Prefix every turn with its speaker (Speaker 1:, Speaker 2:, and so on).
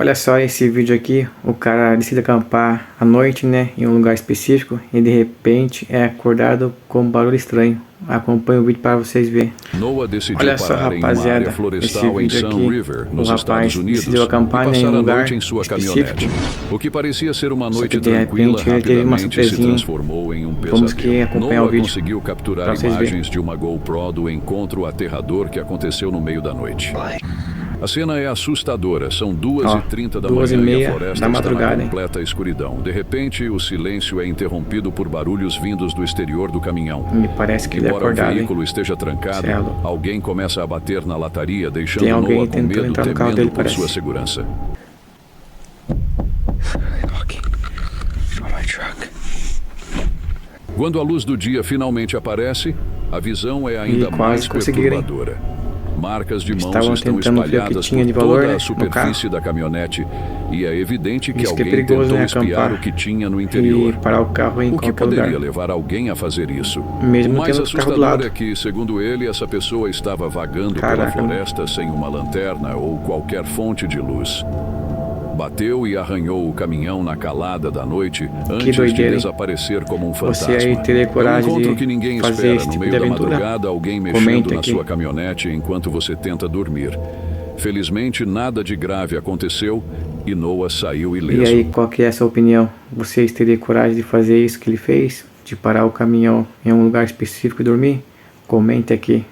Speaker 1: Olha só esse vídeo aqui, o cara decide acampar à noite, né, em um lugar específico e de repente é acordado com um barulho estranho. Acompanhe o vídeo para vocês verem.
Speaker 2: Noah decidiu
Speaker 1: Olha só,
Speaker 2: parar em uma área
Speaker 1: rapaziada, esse
Speaker 2: florestal em
Speaker 1: vídeo
Speaker 2: Sun
Speaker 1: aqui,
Speaker 2: River,
Speaker 1: o
Speaker 2: nos
Speaker 1: rapaz
Speaker 2: Estados Unidos,
Speaker 1: decidiu
Speaker 2: e
Speaker 1: acampar em
Speaker 2: passar
Speaker 1: um
Speaker 2: a
Speaker 1: lugar
Speaker 2: noite em sua
Speaker 1: específico.
Speaker 2: caminhonete. O que parecia ser uma noite
Speaker 1: de
Speaker 2: tranquila
Speaker 1: repente, ele teve uma
Speaker 2: rapidamente se
Speaker 1: surpresinha.
Speaker 2: transformou em um
Speaker 1: Vamos que
Speaker 2: pesadelo.
Speaker 1: acompanhar o
Speaker 2: Noah
Speaker 1: vídeo
Speaker 2: conseguiu capturar
Speaker 1: pra vocês
Speaker 2: imagens de uma GoPro do encontro aterrador que aconteceu no meio da noite. A cena é assustadora, são 2h30 da manhã e a floresta está na completa escuridão. De repente, o silêncio é interrompido por barulhos vindos do exterior do caminhão.
Speaker 1: Me parece que ele é
Speaker 2: Embora
Speaker 1: acordado,
Speaker 2: o veículo esteja trancado, alguém começa a bater na lataria, deixando Noah com medo, temendo por sua segurança. Quando a luz do dia finalmente aparece, a visão é ainda mais perturbadora. Marcas de mãos estão espalhadas por toda a superfície da caminhonete e é evidente que alguém tentou espiar o que tinha no interior. O que poderia levar alguém a fazer isso? O mais assustador é que, segundo ele, essa pessoa estava vagando pela floresta sem uma lanterna ou qualquer fonte de luz. Bateu e arranhou o caminhão na calada da noite antes de desaparecer como um fantasma.
Speaker 1: Você aí teria coragem
Speaker 2: um encontro que ninguém espera. No meio da madrugada, alguém mexendo na sua caminhonete enquanto você tenta dormir. Felizmente, nada de grave aconteceu e Noah saiu ileso.
Speaker 1: E aí, qual que é a sua opinião? Vocês teriam coragem de fazer isso que ele fez? De parar o caminhão em um lugar específico e dormir? Comente aqui.